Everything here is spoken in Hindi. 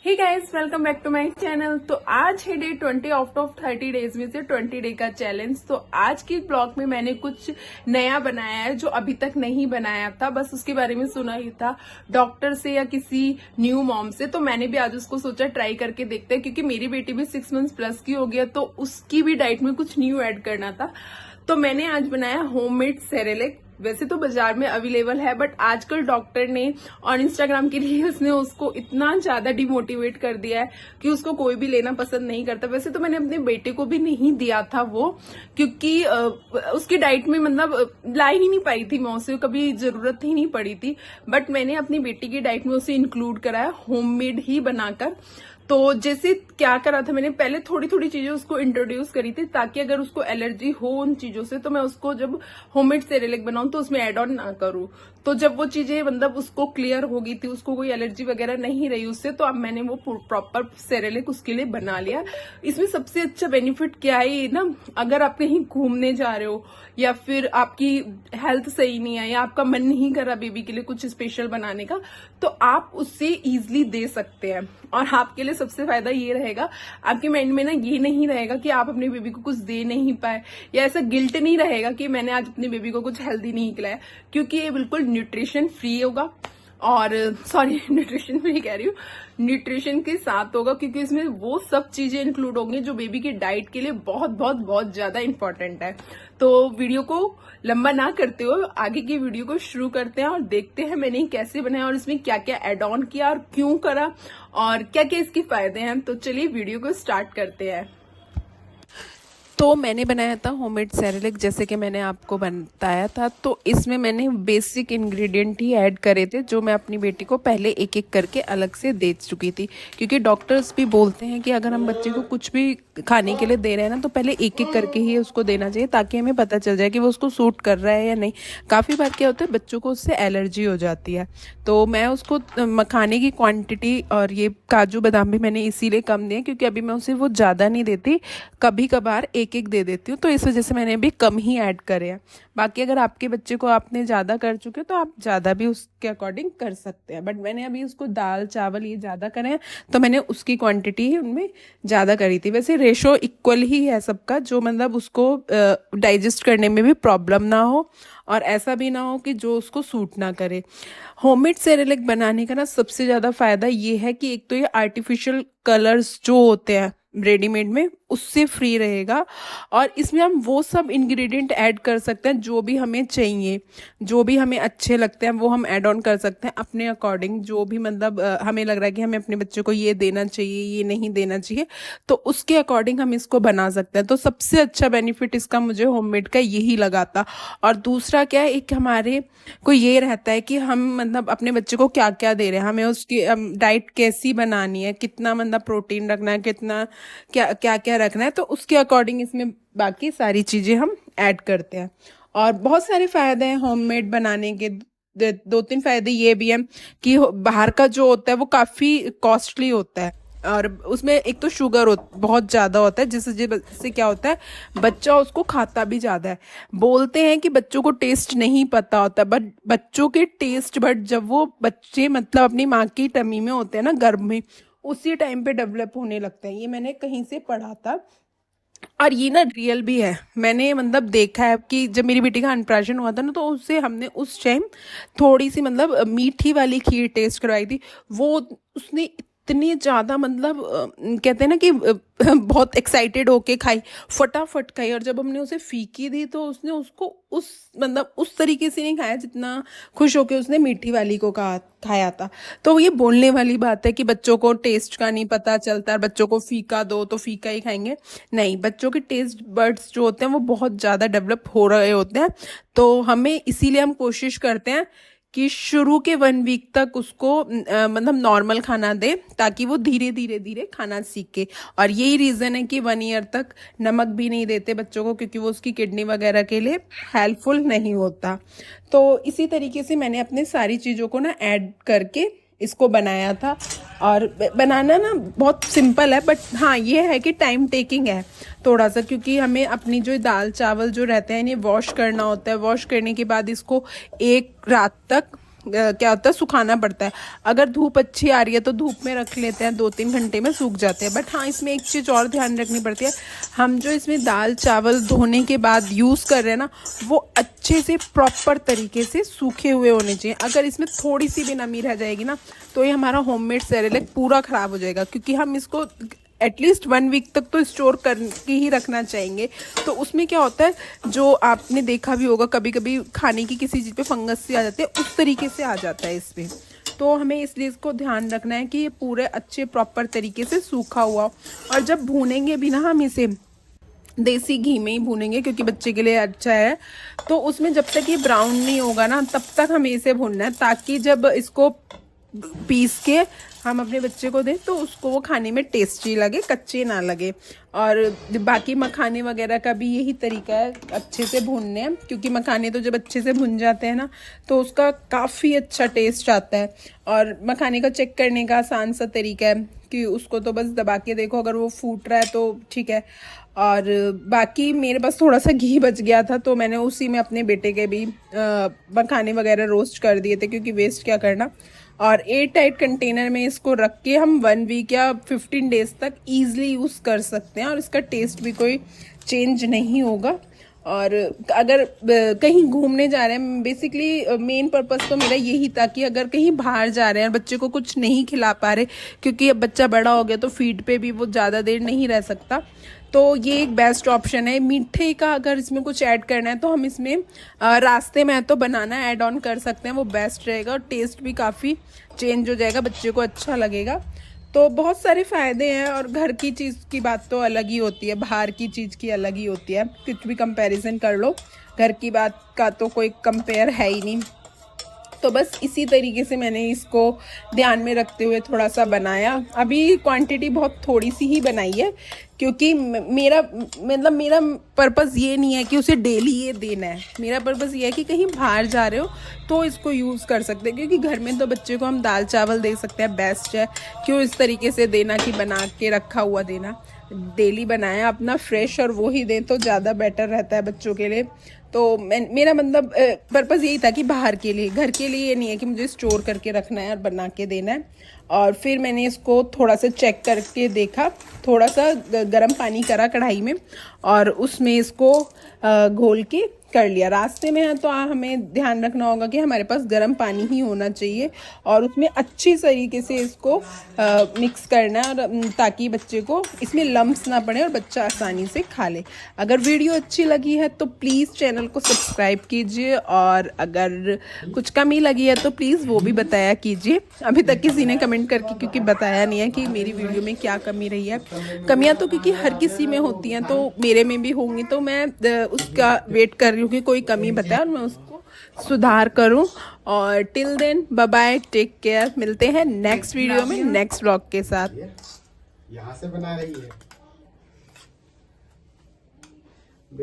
Hey guys, welcome back to my channel. तो आज है डे 20 आउट ऑफ 30 डेज में से 20 डे का चैलेंज। तो आज की ब्लॉग में मैंने कुछ नया बनाया है जो अभी तक नहीं बनाया था, बस उसके बारे में सुना ही था डॉक्टर से या किसी न्यू मॉम से। तो मैंने भी आज उसको सोचा ट्राई करके देखते हैं, क्योंकि मेरी बेटी भी 6 मंथ्स प्लस की हो गया, तो उसकी भी डाइट में कुछ न्यू ऐड करना था। तो मैंने आज बनाया होममेड सेरेलेक। वैसे तो बाजार में अवेलेबल है, बट आजकल डॉक्टर ने और इंस्टाग्राम के लिए उसने उसको इतना ज्यादा डिमोटिवेट कर दिया है कि उसको कोई भी लेना पसंद नहीं करता। वैसे तो मैंने अपने बेटे को भी नहीं दिया था वो, क्योंकि उसकी डाइट में मतलब ला ही नहीं पाई थी, मैं उसे कभी जरूरत ही नहीं पड़ी थी। बट मैंने अपनी बेटी की डाइट में उसे इंक्लूड कराया होममेड ही बनाकर। तो जैसे क्या करा था, मैंने पहले थोड़ी थोड़ी चीजें उसको इंट्रोड्यूस करी थी, ताकि अगर उसको एलर्जी हो उन चीजों से तो मैं उसको जब होममेड सेरेलेक बनाऊं तो उसमें एड ऑन ना करूं। तो जब वो चीजें मतलब उसको क्लियर हो गई थी, उसको कोई एलर्जी वगैरह नहीं रही उससे, तो अब मैंने वो प्रॉपर सेरेलेक उसके लिए बना लिया। इसमें सबसे अच्छा बेनिफिट क्या है ये ना, अगर आप कहीं घूमने जा रहे हो या फिर आपकी हेल्थ सही नहीं है या आपका मन नहीं कर रहा बेबी के लिए कुछ स्पेशल बनाने का, तो आप उससे इजीली दे सकते हैं। और आपके लिए सबसे फायदा ये रहेगा, आपके माइंड में ना ये नहीं रहेगा कि आप अपने बेबी को कुछ दे नहीं पाए, या ऐसा गिल्ट नहीं रहेगा कि मैंने आज अपने बेबी को कुछ हेल्दी नहीं खिलाया, क्योंकि ये बिल्कुल न्यूट्रिशन फ्री होगा। और सॉरी, न्यूट्रिशन फ्री कह रही हूँ, न्यूट्रिशन के साथ होगा, क्योंकि इसमें वो सब चीजें इंक्लूड होंगी जो बेबी की डाइट के लिए बहुत बहुत बहुत ज्यादा इंपॉर्टेंट है। तो वीडियो को लंबा ना करते हो, आगे की वीडियो को शुरू करते हैं और देखते हैं मैंने कैसे बनाया और इसमें क्या क्या एड ऑन किया और क्यों करा और क्या क्या इसके फायदे हैं। तो चलिए वीडियो को स्टार्ट करते हैं। तो मैंने बनाया था होममेड सेरेलेक, जैसे कि मैंने आपको बताया था। तो इसमें मैंने बेसिक इंग्रेडिएंट ही ऐड करे थे, जो मैं अपनी बेटी को पहले एक एक करके अलग से दे चुकी थी। क्योंकि डॉक्टर्स भी बोलते हैं कि अगर हम बच्चे को कुछ भी खाने के लिए दे रहे हैं ना, तो पहले एक एक करके ही उसको देना चाहिए, ताकि हमें पता चल जाए कि वो उसको सूट कर रहा है या नहीं। काफ़ी बार क्या होता है, बच्चों को उससे एलर्जी हो जाती है। तो मैं उसको मखाने की क्वांटिटी और ये काजू बादाम भी मैंने इसीलिए कम दिए, क्योंकि अभी मैं उसे वो ज़्यादा नहीं देती, कभी कभार एक एक दे देती हूँ। तो इस वजह से मैंने अभी कम ही ऐड करे हैं। बाकी अगर आपके बच्चे को आपने ज़्यादा कर चुके हो तो आप ज़्यादा भी उसके अकॉर्डिंग कर सकते हैं। बट मैंने अभी उसको दाल चावल ये ज़्यादा करे हैं, तो मैंने उसकी क्वांटिटी ही उनमें ज़्यादा करी थी। वैसे रेशो इक्वल ही है सबका, जो मतलब उसको डाइजेस्ट करने में भी प्रॉब्लम ना हो और ऐसा भी ना हो कि जो उसको सूट ना करे। होममेड सेरेलेक बनाने का ना सबसे ज़्यादा फायदा ये है कि एक तो ये आर्टिफिशियल कलर्स जो होते हैं रेडीमेड में, उससे फ्री रहेगा। और इसमें हम वो सब इंग्रेडिएंट ऐड कर सकते हैं जो भी हमें चाहिए, जो भी हमें अच्छे लगते हैं वो हम ऐड ऑन कर सकते हैं अपने अकॉर्डिंग। जो भी मतलब हमें लग रहा है कि हमें अपने बच्चे को ये देना चाहिए, ये नहीं देना चाहिए, तो उसके अकॉर्डिंग हम इसको बना सकते हैं। तो सबसे अच्छा बेनिफिट इसका मुझे होममेड का यही लगा था। और दूसरा क्या है, एक हमारे को ये रहता है कि हम मतलब अपने बच्चे को क्या क्या दे रहे हैं, हमें उसकी डाइट कैसी बनानी है, कितना मतलब प्रोटीन रखना है, कितना क्या क्या क्या रखना है, तो उसके अकॉर्डिंग इसमें बाकी सारी चीजें हम ऐड करते हैं। और बहुत सारे फायदे हैं होममेड बनाने के। दो तीन फायदे ये भी हैं कि बाहर का जो होता है वो काफी कॉस्टली होता है, और उसमें एक तो शुगर बहुत ज़्यादा होता है, जिससे क्या होता है, बच्चा उसको खाता भी ज़्यादा है। बोलते हैं कि बच्चों को टेस्ट नहीं पता होता, बट बच्चों के टेस्ट बट जब वो बच्चे मतलब अपनी माँ की टमी में होते हैं ना, गर्भ में, उसी टाइम पे डेवलप होने लगता है। ये मैंने कहीं से पढ़ा था और ये ना रियल भी है। मैंने मतलब देखा है कि जब मेरी बेटी का अनप्राशन हुआ था ना, तो उससे हमने उस टाइम थोड़ी सी मतलब मीठी वाली खीर टेस्ट करवाई थी। वो उसने इतनी ज़्यादा मतलब कहते हैं ना कि बहुत एक्साइटेड होके खाई, फटाफट खाई। और जब हमने उसे फीकी दी तो उसने उसको उस मतलब उस तरीके से नहीं खाया जितना खुश होके उसने मीठी वाली को खाया था। तो ये बोलने वाली बात है कि बच्चों को टेस्ट का नहीं पता चलता, बच्चों को फीका दो तो फीका ही खाएंगे। नहीं, बच्चों के टेस्ट बड्स जो होते हैं वो बहुत ज़्यादा डेवलप हो रहे होते हैं। तो हमें इसीलिए हम कोशिश करते हैं कि शुरू के 1 वीक तक उसको मतलब नॉर्मल खाना दे, ताकि वो धीरे धीरे धीरे खाना सीखे। और यही रीज़न है कि 1 ईयर तक नमक भी नहीं देते बच्चों को, क्योंकि वो उसकी किडनी वगैरह के लिए हेल्पफुल नहीं होता। तो इसी तरीके से मैंने अपने सारी चीज़ों को ना ऐड करके इसको बनाया था। और बनाना ना बहुत सिंपल है, बट हाँ ये है कि टाइम टेकिंग है थोड़ा सा, क्योंकि हमें अपनी जो दाल चावल जो रहते हैं इन्हें वॉश करना होता है। वॉश करने के बाद इसको एक रात तक क्या होता है, सुखाना पड़ता है। अगर धूप अच्छी आ रही है तो धूप में रख लेते हैं, 2-3 घंटे में सूख जाते हैं। बट हाँ, इसमें एक चीज़ और ध्यान रखनी पड़ती है, हम जो इसमें दाल चावल धोने के बाद यूज़ कर रहे हैं ना, वो अच्छे से प्रॉपर तरीके से सूखे हुए होने चाहिए। अगर इसमें थोड़ी सी भी नमी रह जाएगी ना, तो ये हमारा होममेड सेरेलैक पूरा ख़राब हो जाएगा, क्योंकि हम इसको एटलीस्ट 1 वीक तक तो स्टोर करके ही रखना चाहेंगे। तो उसमें क्या होता है, जो आपने देखा भी होगा, कभी कभी खाने की किसी चीज़ पे फंगस सी आ जाती है, उस तरीके से आ जाता है इसमें। तो हमें इसलिए इसको ध्यान रखना है कि ये पूरे अच्छे प्रॉपर तरीके से सूखा हुआ। और जब भूनेंगे भी ना हम इसे, देसी घी में ही भूनेंगे क्योंकि बच्चे के लिए अच्छा है, तो उसमें जब तक ये ब्राउन नहीं होगा ना, तब तक हमें इसे भूनना है, ताकि जब इसको पीस के हम अपने बच्चे को दें तो उसको वो खाने में टेस्टी लगे, कच्चे ना लगे। और बाकी मखाने वगैरह का भी यही तरीका है, अच्छे से भूनने हैं, क्योंकि मखाने तो जब अच्छे से भुन जाते हैं ना, तो उसका काफ़ी अच्छा टेस्ट आता है। और मखाने का चेक करने का आसान सा तरीका है कि उसको तो बस दबा के देखो, अगर वो फूट रहा है तो ठीक है। और बाकी मेरे पास थोड़ा सा घी बच गया था, तो मैंने उसी में अपने बेटे के भी मखाने वगैरह रोस्ट कर दिए थे, क्योंकि वेस्ट क्या करना। और एयर टाइट कंटेनर में इसको रख के हम 1 वीक या 15 डेज तक ईजिली यूज़ कर सकते हैं, और इसका टेस्ट भी कोई चेंज नहीं होगा। और अगर कहीं घूमने जा रहे हैं, बेसिकली मेन पर्पस तो मेरा यही था कि अगर कहीं बाहर जा रहे हैं, बच्चे को कुछ नहीं खिला पा रहे, क्योंकि अब बच्चा बड़ा हो गया तो फीड पे भी वो ज़्यादा देर नहीं रह सकता, तो ये एक बेस्ट ऑप्शन है। मीठे का अगर इसमें कुछ ऐड करना है तो हम इसमें रास्ते में तो बनाना ऐड ऑन कर सकते हैं, वो बेस्ट रहेगा, और टेस्ट भी काफ़ी चेंज हो जाएगा, बच्चे को अच्छा लगेगा। तो बहुत सारे फ़ायदे हैं। और घर की चीज़ की बात तो अलग ही होती है, बाहर की चीज़ की अलग ही होती है, कुछ भी कंपैरिजन कर लो, घर की बात का तो कोई कंपेयर है ही नहीं। तो बस इसी तरीके से मैंने इसको ध्यान में रखते हुए थोड़ा सा बनाया। अभी क्वांटिटी बहुत थोड़ी सी ही बनाई है, क्योंकि मेरा पर्पज़ ये नहीं है कि उसे डेली ये देना है। मेरा पर्पज़ ये है कि कहीं बाहर जा रहे हो तो इसको यूज़ कर सकते हैं, क्योंकि घर में तो बच्चे को हम दाल चावल दे सकते हैं, बेस्ट है। क्यों इस तरीके से देना कि बना के रखा हुआ देना, डेली बनाया अपना फ्रेश और वो ही दें तो ज़्यादा बेटर रहता है बच्चों के लिए। तो मेरा मतलब पर्पज़ यही था कि बाहर के लिए, घर के लिए ये नहीं है कि मुझे स्टोर करके रखना है और बना के देना है। और फिर मैंने इसको थोड़ा सा चेक करके देखा, थोड़ा सा गर्म पानी करा कढ़ाई में, और उसमें इसको घोल के कर लिया। रास्ते में है तो हमें ध्यान रखना होगा कि हमारे पास गर्म पानी ही होना चाहिए, और उसमें अच्छी तरीके से इसको मिक्स करना है, और ताकि बच्चे को इसमें लम्प्स ना पड़े और बच्चा आसानी से खा ले। अगर वीडियो अच्छी लगी है तो प्लीज़ चैनल को सब्सक्राइब कीजिए, और अगर कुछ कमी लगी है तो प्लीज़ वो भी बताया कीजिए। अभी तक किसी ने कमेंट करके क्योंकि बताया नहीं है कि मेरी वीडियो में क्या कमी रही है। कमियाँ तो क्योंकि हर किसी में होती हैं, तो मेरे में भी होंगी, तो मैं उसका वेट कर रही हूँ कि कोई कमी बताए और मैं उसको सुधार करूं। और till then bye bye, take care, मिलते हैं नेक्स्ट वीडियो में नेक्स्ट व्लॉग के साथ। यहाँ से बना रही है।